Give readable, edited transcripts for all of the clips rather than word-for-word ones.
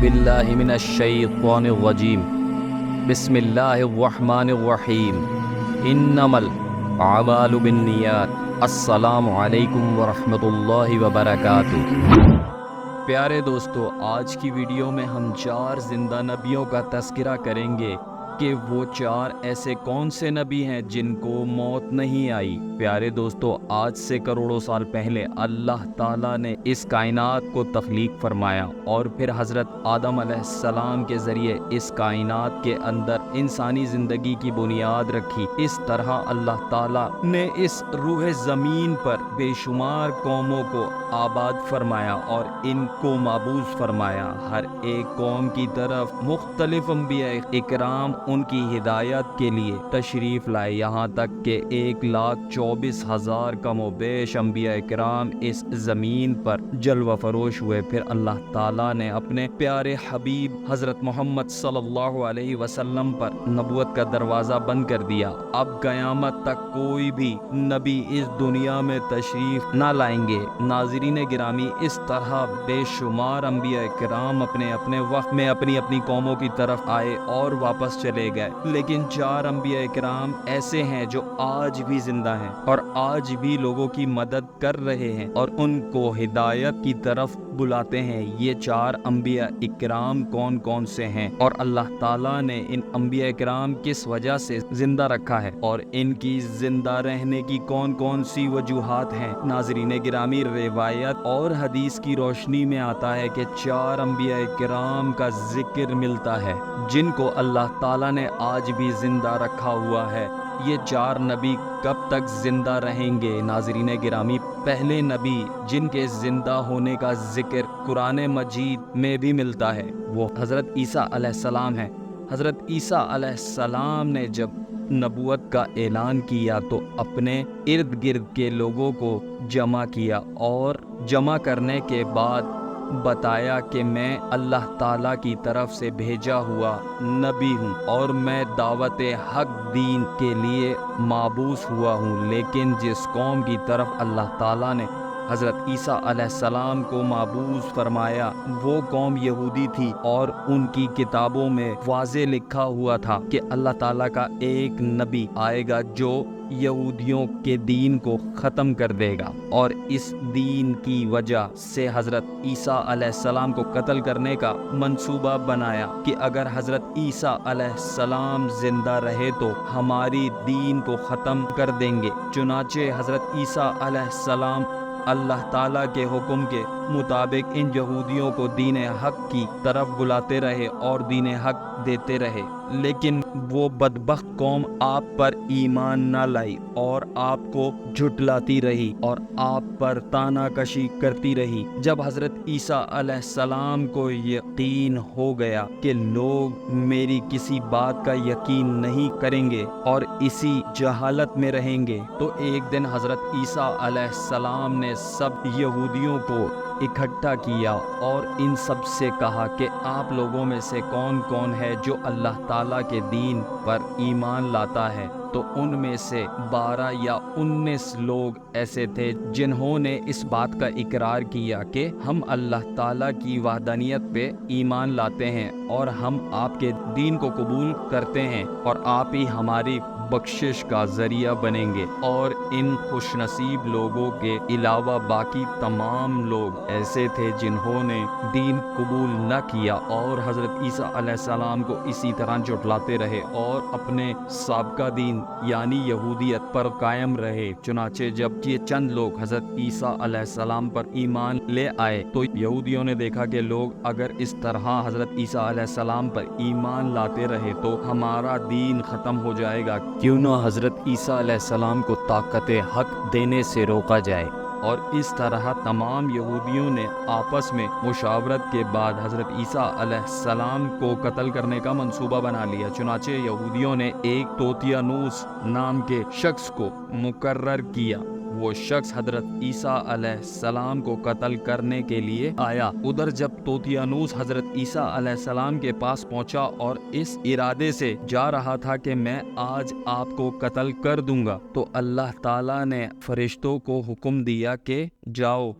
باللہ من الشیطان الرجیم بسم اللہ الرحمن الرحیم انما الاعمال بالنیات۔ السلام علیکم ورحمۃ اللہ وبرکاتہ۔ پیارے دوستو، آج کی ویڈیو میں ہم 4 زندہ نبیوں کا تذکرہ کریں گے کہ وہ 4 ایسے کون سے نبی ہیں جن کو موت نہیں آئی۔ پیارے دوستو، آج سے کروڑوں سال پہلے اللہ تعالیٰ نے اس کائنات کو تخلیق فرمایا اور پھر حضرت آدم علیہ السلام کے ذریعے اس کائنات کے اندر انسانی زندگی کی بنیاد رکھی۔ اس طرح اللہ تعالیٰ نے اس روح زمین پر بے شمار قوموں کو آباد فرمایا اور ان کو مابعوث فرمایا۔ ہر ایک قوم کی طرف مختلف انبیاء اکرام ان کی ہدایت کے لیے تشریف لائے، یہاں تک کہ 1,24,000 کم و بیش انبیاء اکرام اس زمین پر جلوہ فروش ہوئے۔ پھر اللہ تعالیٰ نے اپنے پیارے حبیب حضرت محمد صلی اللہ علیہ وسلم پر نبوت کا دروازہ بند کر دیا۔ اب قیامت تک کوئی بھی نبی اس دنیا میں تشریف نہ لائیں گے۔ ناظرین گرامی، اس طرح بے شمار انبیاء کرام اپنے اپنے وقت میں اپنی اپنی قوموں کی طرف آئے اور واپس چلے گئے، لیکن 4 انبیاء کرام ایسے ہیں جو آج بھی زندہ ہیں اور آج بھی لوگوں کی مدد کر رہے ہیں اور ان کو ہدایت کی طرف بلاتے ہیں۔ یہ 4 انبیاء اکرام کون کون سے ہیں اور اللہ تعالیٰ نے ان انبیاء اکرام کس وجہ سے زندہ رکھا ہے اور ان کی زندہ رہنے کی کون کون سی وجوہات ہیں؟ ناظرین گرامی، روایت اور حدیث کی روشنی میں آتا ہے کہ 4 انبیاء کرام کا ذکر ملتا ہے جن کو اللہ تعالیٰ نے آج بھی زندہ رکھا ہوا ہے۔ یہ 4 نبی کب تک زندہ رہیں گے؟ ناظرین گرامی، پہلے نبی جن کے زندہ ہونے کا ذکر قرآن مجید میں بھی ملتا ہے وہ حضرت عیسیٰ علیہ السلام ہیں۔ حضرت عیسیٰ علیہ السلام نے جب نبوت کا اعلان کیا تو اپنے ارد گرد کے لوگوں کو جمع کیا اور جمع کرنے کے بعد بتایا کہ میں اللہ تعالیٰ کی طرف سے بھیجا ہوا نبی ہوں اور میں دعوت حق دین کے لیے مابعوث ہوا ہوں، لیکن جس قوم کی طرف اللہ تعالیٰ نے حضرت عیسیٰ علیہ السلام کو مابعوث فرمایا وہ قوم یہودی تھی اور ان کی کتابوں میں واضح لکھا ہوا تھا کہ اللہ تعالیٰ کا ایک نبی آئے گا جو یہودیوں کے دین کو ختم کر دے گا، اور اس دین کی وجہ سے حضرت عیسیٰ علیہ السلام کو قتل کرنے کا منصوبہ بنایا کہ اگر حضرت عیسیٰ علیہ السلام زندہ رہے تو ہماری دین کو ختم کر دیں گے۔ چنانچہ حضرت عیسیٰ علیہ السلام اللہ تعالیٰ کے حکم کے مطابق ان یہودیوں کو دین حق کی طرف بلاتے رہے اور دین حق دیتے رہے، لیکن وہ بدبخت قوم آپ پر ایمان نہ لائی اور آپ کو جھٹلاتی رہی اور آپ پر طعنہ کشی کرتی رہی۔ جب حضرت عیسیٰ علیہ السلام کو یقین ہو گیا کہ لوگ میری کسی بات کا یقین نہیں کریں گے اور اسی جہالت میں رہیں گے، تو ایک دن حضرت عیسیٰ علیہ السلام نے سب یہودیوں کو اکٹھا کیا اور ان سب سے کہا کہ آپ لوگوں میں سے کون کون ہے جو اللہ تعالیٰ کے دین پر ایمان لاتا ہے؟ تو ان میں سے 12 یا 19 لوگ ایسے تھے جنہوں نے اس بات کا اقرار کیا کہ ہم اللہ تعالیٰ کی وحدانیت پہ ایمان لاتے ہیں اور ہم آپ کے دین کو قبول کرتے ہیں اور آپ ہی ہماری بخشش کا ذریعہ بنیں گے۔ اور ان خوش نصیب لوگوں کے علاوہ باقی تمام لوگ ایسے تھے جنہوں نے دین قبول نہ کیا اور حضرت عیسیٰ علیہ السلام کو اسی طرح جھٹلاتے رہے اور اپنے سابقہ دین یعنی یہودیت پر قائم رہے۔ چنانچہ جب یہ چند لوگ حضرت عیسیٰ علیہ السلام پر ایمان لے آئے تو یہودیوں نے دیکھا کہ لوگ اگر اس طرح حضرت عیسیٰ علیہ السلام پر ایمان لاتے رہے تو ہمارا دین ختم ہو جائے گا، کیوں نہ حضرت عیسیٰ علیہ السلام کو طاقت حق دینے سے روکا جائے۔ اور اس طرح تمام یہودیوں نے آپس میں مشاورت کے بعد حضرت عیسیٰ علیہ السلام کو قتل کرنے کا منصوبہ بنا لیا۔ چنانچہ یہودیوں نے ایک توتیانوس نام کے شخص کو مقرر کیا، وہ شخص حضرت عیسیٰ علیہ السلام کو قتل کرنے کے لیے آیا۔ ادھر جب توتیانوس حضرت عیسیٰ علیہ السلام کے پاس پہنچا اور اس ارادے سے جا رہا تھا کہ میں آج آپ کو قتل کر دوں گا، تو اللہ تعالیٰ نے فرشتوں کو حکم دیا کہ جاؤ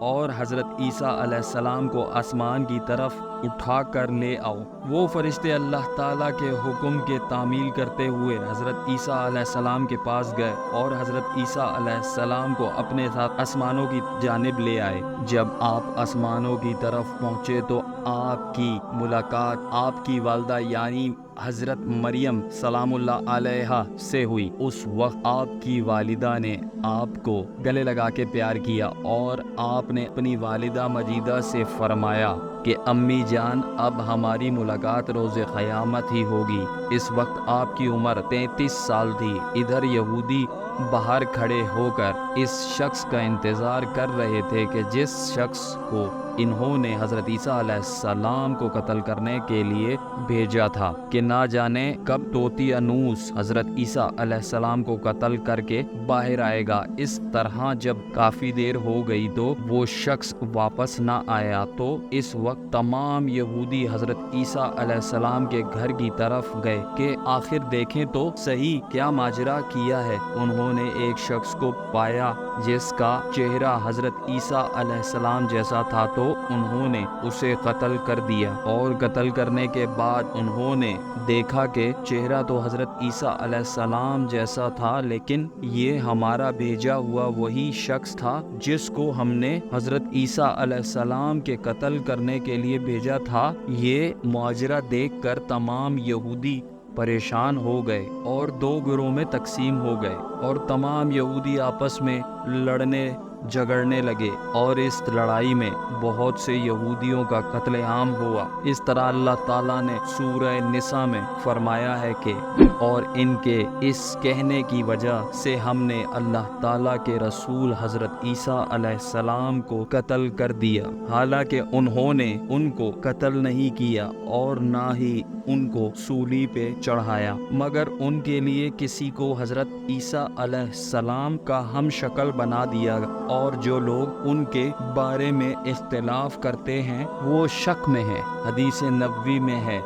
اور حضرت عیسیٰ علیہ السلام کو آسمان کی طرف اٹھا کر لے آؤ۔ وہ فرشتے اللہ تعالیٰ کے حکم کے تعمیل کرتے ہوئے حضرت عیسیٰ علیہ السلام کے پاس گئے اور حضرت عیسیٰ علیہ السلام کو اپنے ساتھ آسمانوں کی جانب لے آئے۔ جب آپ آسمانوں کی طرف پہنچے تو آپ کی ملاقات آپ کی والدہ یعنی حضرت مریم سلام اللہ علیہا سے ہوئی۔ اس وقت آپ کی والدہ نے آپ کو گلے لگا کے پیار کیا اور آپ نے اپنی والدہ مجیدہ سے فرمایا کہ امی جان اب ہماری ملاقات روز قیامت ہی ہوگی۔ اس وقت آپ کی عمر 33 سال تھی۔ ادھر یہودی باہر کھڑے ہو کر اس شخص کا انتظار کر رہے تھے کہ جس شخص کو انہوں نے حضرت عیسیٰ علیہ السلام کو قتل کرنے کے لیے بھیجا تھا کہ نہ جانے کب طوطیانوس حضرت عیسیٰ علیہ السلام کو قتل کر کے باہر آئے گا۔ اس طرح جب کافی دیر ہو گئی تو وہ شخص واپس نہ آیا تو اس وقت تمام یہودی حضرت عیسیٰ علیہ السلام کے گھر کی طرف گئے کہ آخر دیکھیں تو صحیح کیا ماجرا کیا ہے۔ انہوں نے ایک شخص کو پایا جس کا چہرہ حضرت عیسیٰ علیہ السلام جیسا تھا تو انہوں نے اسے قتل کر دیا، اور قتل کرنے کے بعد انہوں نے دیکھا کہ چہرہ تو حضرت عیسیٰ علیہ السلام جیسا تھا لیکن یہ ہمارا بھیجا ہوا وہی شخص تھا جس کو ہم نے حضرت عیسیٰ علیہ السلام کے قتل کرنے کے لیے بھیجا تھا۔ یہ ماجرا دیکھ کر تمام یہودی پریشان ہو گئے اور دو گروہ میں تقسیم ہو گئے اور تمام یہودی آپس میں لڑنے جھگڑنے لگے اور اس لڑائی میں بہت سے یہودیوں کا قتل عام ہوا۔ اس طرح اللہ تعالیٰ نے سورہ نساء میں فرمایا ہے کہ اور ان کے اس کہنے کی وجہ سے ہم نے اللہ تعالیٰ کے رسول حضرت عیسیٰ علیہ السلام کو قتل کر دیا، حالانکہ انہوں نے ان کو قتل نہیں کیا اور نہ ہی ان کو سولی پہ چڑھایا، مگر ان کے لیے کسی کو حضرت عیسیٰ علیہ السلام کا ہم شکل بنا دیا، اور جو لوگ ان کے بارے میں اختلاف کرتے ہیں وہ شک میں ہیں۔ حدیث نبوی میں ہے،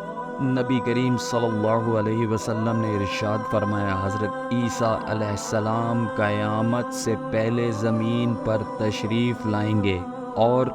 نبی کریم صلی اللہ علیہ وسلم نے ارشاد فرمایا، حضرت عیسیٰ علیہ السلام قیامت سے پہلے زمین پر تشریف لائیں گے اور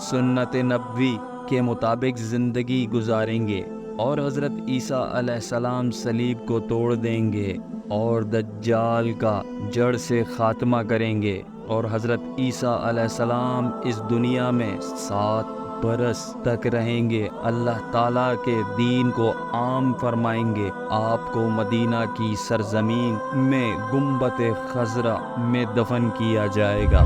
سنت نبوی کے مطابق زندگی گزاریں گے، اور حضرت عیسیٰ علیہ السلام صلیب کو توڑ دیں گے اور دجال کا جڑ سے خاتمہ کریں گے، اور حضرت عیسیٰ علیہ السلام اس دنیا میں 7 برس تک رہیں گے، اللہ تعالیٰ کے دین کو عام فرمائیں گے۔ آپ کو مدینہ کی سرزمین میں گنبد خضرا میں دفن کیا جائے گا۔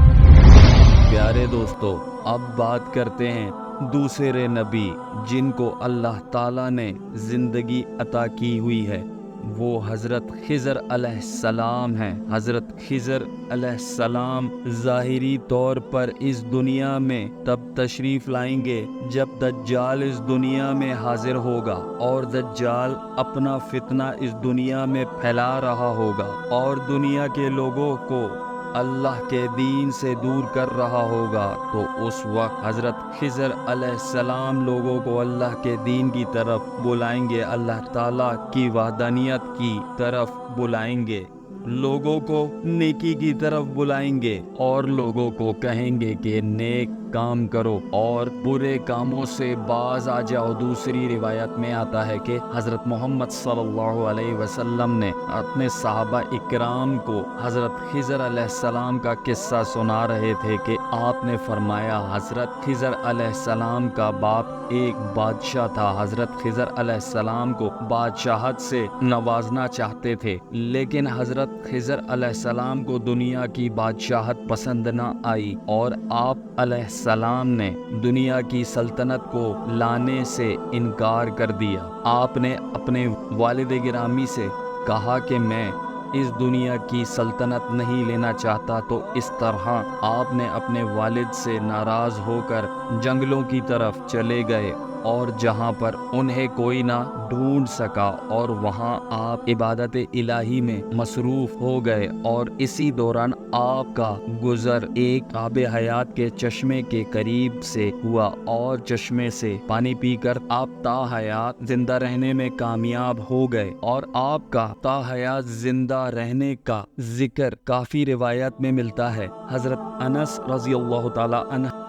پیارے دوستو، اب بات کرتے ہیں دوسرے نبی جن کو اللہ تعالیٰ نے زندگی عطا کی ہوئی ہے، وہ حضرت خضر علیہ السلام ہیں۔ حضرت خضر علیہ السلام ظاہری طور پر اس دنیا میں تب تشریف لائیں گے جب دجال اس دنیا میں حاضر ہوگا، اور دجال اپنا فتنہ اس دنیا میں پھیلا رہا ہوگا اور دنیا کے لوگوں کو اللہ کے دین سے دور کر رہا ہوگا، تو اس وقت حضرت خضر علیہ السلام لوگوں کو اللہ کے دین کی طرف بلائیں گے، اللہ تعالیٰ کی وحدانیت کی طرف بلائیں گے، لوگوں کو نیکی کی طرف بلائیں گے اور لوگوں کو کہیں گے کہ نیک کام کرو اور برے کاموں سے باز آ جاؤ۔ دوسری روایت میں آتا ہے کہ حضرت محمد صلی اللہ علیہ وسلم نے اپنے صحابہ اکرام کو حضرت خضر علیہ السلام کا قصہ سنا رہے تھے کہ آپ نے فرمایا، حضرت خضر علیہ السلام کا باپ ایک بادشاہ تھا۔ حضرت خضر علیہ السلام کو بادشاہت سے نوازنا چاہتے تھے، لیکن حضرت خضر علیہ السلام کو دنیا کی بادشاہت پسند نہ آئی، اور آپ علیہ السلام نے دنیا کی سلطنت کو لانے سے انکار کر دیا۔ آپ نے اپنے والد گرامی سے کہا کہ میں اس دنیا کی سلطنت نہیں لینا چاہتا، تو اس طرح آپ نے اپنے والد سے ناراض ہو کر جنگلوں کی طرف چلے گئے، اور جہاں پر انہیں کوئی نہ ڈھونڈ سکا، اور وہاں آپ عبادت الہی میں مصروف ہو گئے، اور اسی دوران آپ کا گزر ایک آب حیات کے چشمے کے قریب سے ہوا، اور چشمے سے پانی پی کر آپ تا حیات زندہ رہنے میں کامیاب ہو گئے، اور آپ کا تا حیات زندہ رہنے کا ذکر کافی روایت میں ملتا ہے۔ حضرت انس رضی اللہ تعالی عنہ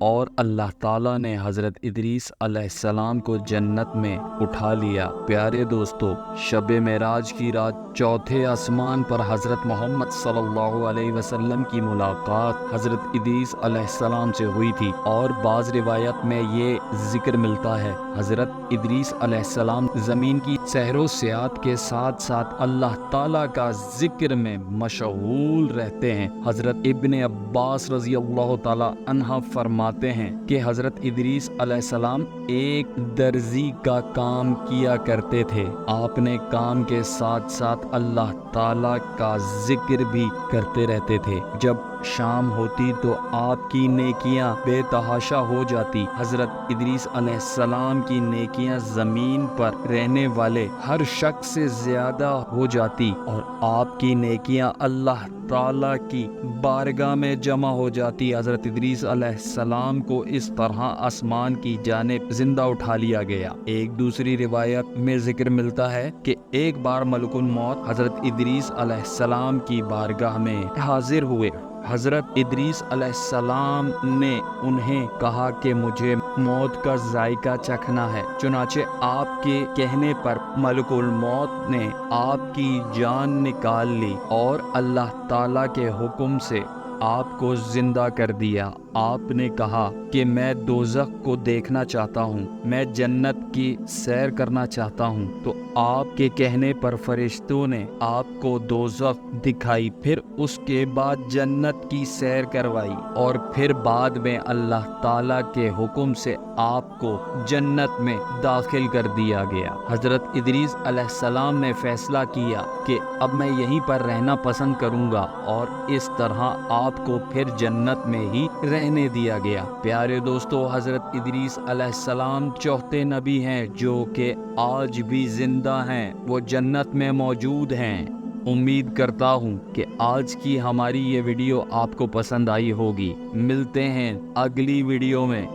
اور اللہ تعالیٰ نے حضرت ادریس علیہ السلام کو جنت میں اٹھا لیا۔ پیارے دوستو، شب معراج کی رات چوتھے آسمان پر حضرت محمد صلی اللہ علیہ وسلم کی ملاقات حضرت ادریس علیہ السلام سے ہوئی تھی، اور بعض روایت میں یہ ذکر ملتا ہے حضرت ادریس علیہ السلام زمین کی سیر و سیاحت کے ساتھ ساتھ اللہ تعالیٰ کا ذکر میں مشغول رہتے ہیں۔ حضرت ابن عباس رضی اللہ تعالیٰ عنہ فرماتے ہیں کہ حضرت ادریس علیہ السلام ایک درزی کا کام کیا کرتے تھے۔ آپ نے کام کے ساتھ ساتھ اللہ تعالیٰ کا ذکر بھی کرتے رہتے تھے۔ جب شام ہوتی تو آپ کی نیکیاں بے تحاشا ہو جاتی۔ حضرت ادریس علیہ السلام کی نیکیاں زمین پر رہنے والے ہر شخص سے زیادہ ہو جاتی، اور آپ کی نیکیاں اللہ تعالیٰ کی بارگاہ میں جمع ہو جاتی۔ حضرت ادریس علیہ السلام کو اس طرح آسمان کی جانب زندہ اٹھا لیا گیا۔ ایک دوسری روایت میں ذکر ملتا ہے کہ ایک بار ملک الموت حضرت ادریس علیہ السلام کی بارگاہ میں حاضر ہوئے۔ حضرت ادریس علیہ السلام نے انہیں کہا کہ مجھے موت کا ذائقہ چکھنا ہے۔ چنانچہ آپ کے کہنے پر ملک الموت نے آپ کی جان نکال لی اور اللہ تعالیٰ کے حکم سے آپ کو زندہ کر دیا۔ آپ نے کہا کہ میں دوزخ کو دیکھنا چاہتا ہوں، میں جنت کی سیر کرنا چاہتا ہوں۔ تو آپ کے کہنے پر فرشتوں نے آپ کو دوزخ دکھائی، پھر اس کے بعد جنت کی سیر کروائی، اور پھر بعد میں اللہ تعالیٰ کے حکم سے آپ کو جنت میں داخل کر دیا گیا۔ حضرت ادریس علیہ السلام نے فیصلہ کیا کہ اب میں یہیں پر رہنا پسند کروں گا، اور اس طرح آپ کو پھر جنت میں ہی رہنے دیا گیا۔ پیارے دوستو، حضرت ادریس علیہ السلام چوتھے نبی ہیں جو کہ آج بھی زندہ ہیں، وہ جنت میں موجود ہیں۔ امید کرتا ہوں کہ آج کی ہماری یہ ویڈیو آپ کو پسند آئی ہوگی۔ ملتے ہیں اگلی ویڈیو میں۔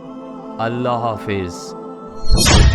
اللہ حافظ۔